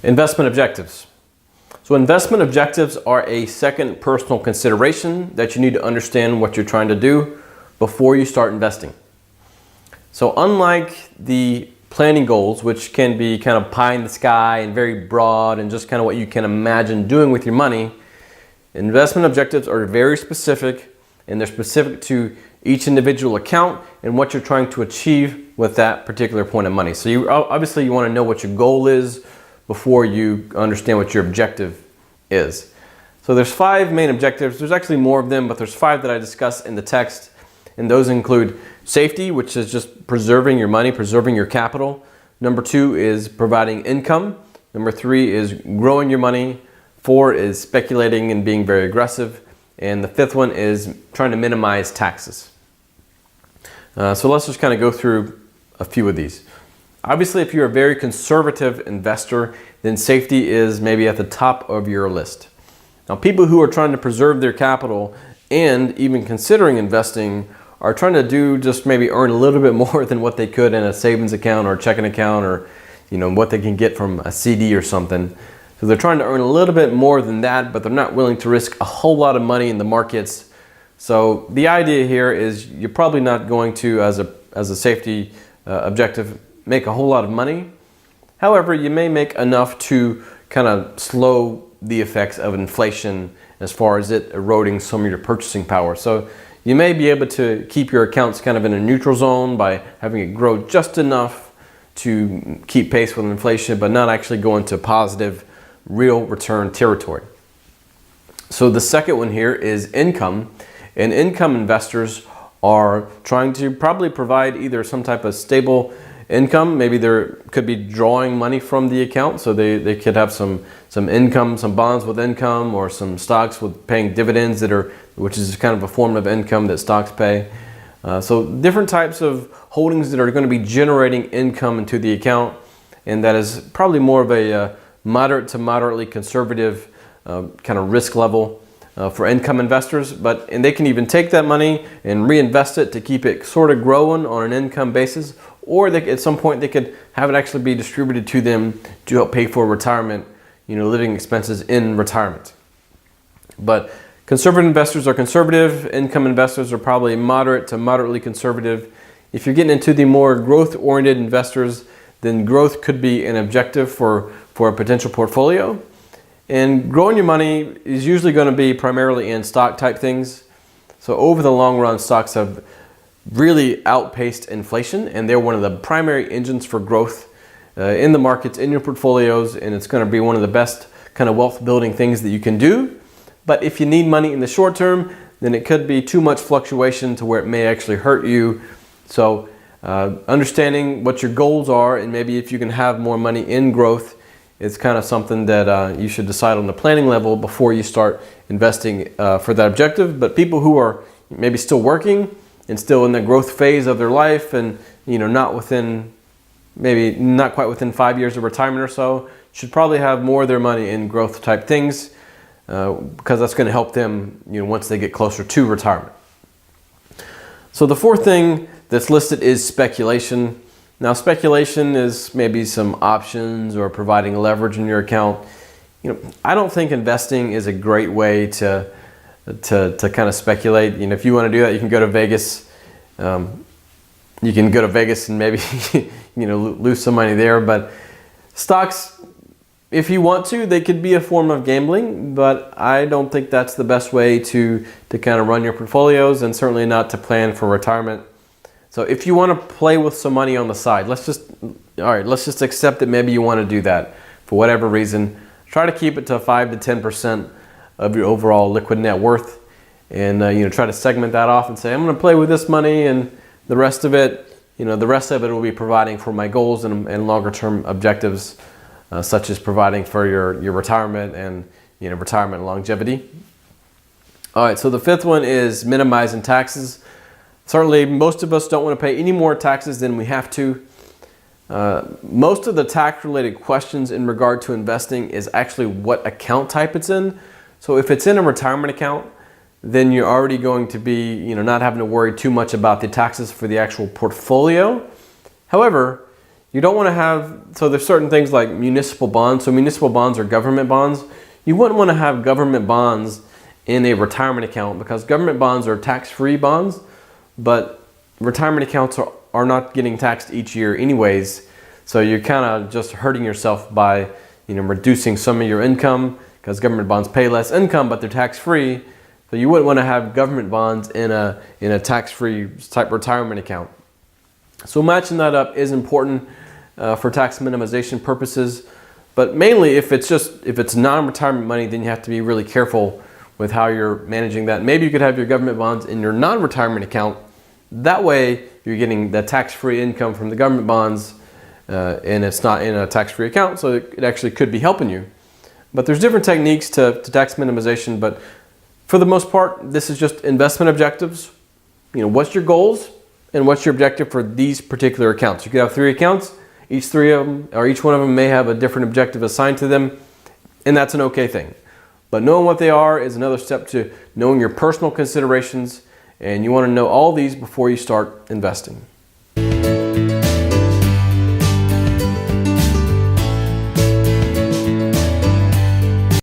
Investment objectives. So investment objectives are a second personal consideration that you need to understand what you're trying to do before you start investing. So unlike the planning goals, which can be kind of pie in the sky and very broad and just kind of what you can imagine doing with your money, investment objectives are very specific, and they're specific to each individual account and what you're trying to achieve with that particular point of money. So you obviously you want to know what your goal is before you understand what your objective is. So there's 5 main objectives. There's actually more of them, but there's 5 that I discuss in the text, and those include safety, which is just preserving your money, preserving your capital. Number 2 is providing income. Number 3 is growing your money. 4 is speculating and being very aggressive. And the 5th one is trying to minimize taxes. So let's just kind of go through a few of these. Obviously, if you're a very conservative investor, then safety is maybe at the top of your list. Now, people who are trying to preserve their capital and even considering investing are trying to do just maybe earn a little bit more than what they could in a savings account or a checking account, or what they can get from a CD or something. So they're trying to earn a little bit more than that, but they're not willing to risk a whole lot of money in the markets. So the idea here is you're probably not going to, as a safety objective, make a whole lot of money. However, you may make enough to kind of slow the effects of inflation as far as it eroding some of your purchasing power. So you may be able to keep your accounts kind of in a neutral zone by having it grow just enough to keep pace with inflation, but not actually go into positive real return territory. So the second one here is income, and income investors are trying to probably provide either some type of stable income. Maybe there could be drawing money from the account, so they could have some income, some bonds with income, or some stocks with paying dividends which is kind of a form of income that stocks pay. So different types of holdings that are going to be generating income into the account, and that is probably more of a moderate to moderately conservative kind of risk level for income investors. And they can even take that money and reinvest it to keep it sort of growing on an income basis, or at some point they could have it actually be distributed to them to help pay for retirement, living expenses in retirement. But conservative investors are conservative. Income investors are probably moderate to moderately conservative. If you're getting into the more growth-oriented investors, then growth could be an objective for a potential portfolio. And growing your money is usually going to be primarily in stock type things. So over the long run, stocks have really outpaced inflation, and they're one of the primary engines for growth in the markets, in your portfolios, and it's going to be one of the best kind of wealth building things that you can do. But if you need money in the short term, then it could be too much fluctuation to where it may actually hurt you. So understanding what your goals are, and maybe if you can have more money in growth, it's kind of something that you should decide on the planning level before you start investing for that objective. But people who are maybe still working and still in the growth phase of their life, and not quite within 5 years of retirement or so, should probably have more of their money in growth type things, because that's going to help them once they get closer to retirement. So the fourth thing that's listed is speculation. Now, speculation is maybe some options or providing leverage in your account. I don't think investing is a great way to kind of speculate. If you want to do that, you can go to Vegas. You can go to Vegas and maybe lose some money there. But stocks, if you want to, they could be a form of gambling, but I don't think that's the best way to kind of run your portfolios, and certainly not to plan for retirement. So if you want to play with some money on the side, let's just accept that maybe you want to do that for whatever reason. Try to keep it to 5 to 10% of your overall liquid net worth, and try to segment that off and say, I'm going to play with this money, and the rest of it will be providing for my goals and longer term objectives, such as providing for your retirement and retirement longevity. All right, so the fifth one is minimizing taxes. Certainly, most of us don't want to pay any more taxes than we have to. Most of the tax-related questions in regard to investing is actually what account type it's in. So if it's in a retirement account, then you're already going to be, not having to worry too much about the taxes for the actual portfolio. However, You don't want to have, so there's certain things like municipal bonds. So municipal bonds are government bonds. You wouldn't want to have government bonds in a retirement account because government bonds are tax-free bonds, but retirement accounts are not getting taxed each year anyways. So you're kind of just hurting yourself by, reducing some of your income because government bonds pay less income, but they're tax-free. So you wouldn't want to have government bonds in a tax-free type retirement account. So matching that up is important for tax minimization purposes, but mainly if it's non-retirement money, then you have to be really careful with how you're managing that. Maybe you could have your government bonds in your non-retirement account. That way you're getting the tax-free income from the government bonds and it's not in a tax-free account, so it actually could be helping you. But there's different techniques to tax minimization, but for the most part, this is just investment objectives. What's your goals and what's your objective for these particular accounts? You could have 3 accounts. Each one of them may have a different objective assigned to them, and that's an okay thing. But knowing what they are is another step to knowing your personal considerations, and you want to know all these before you start investing.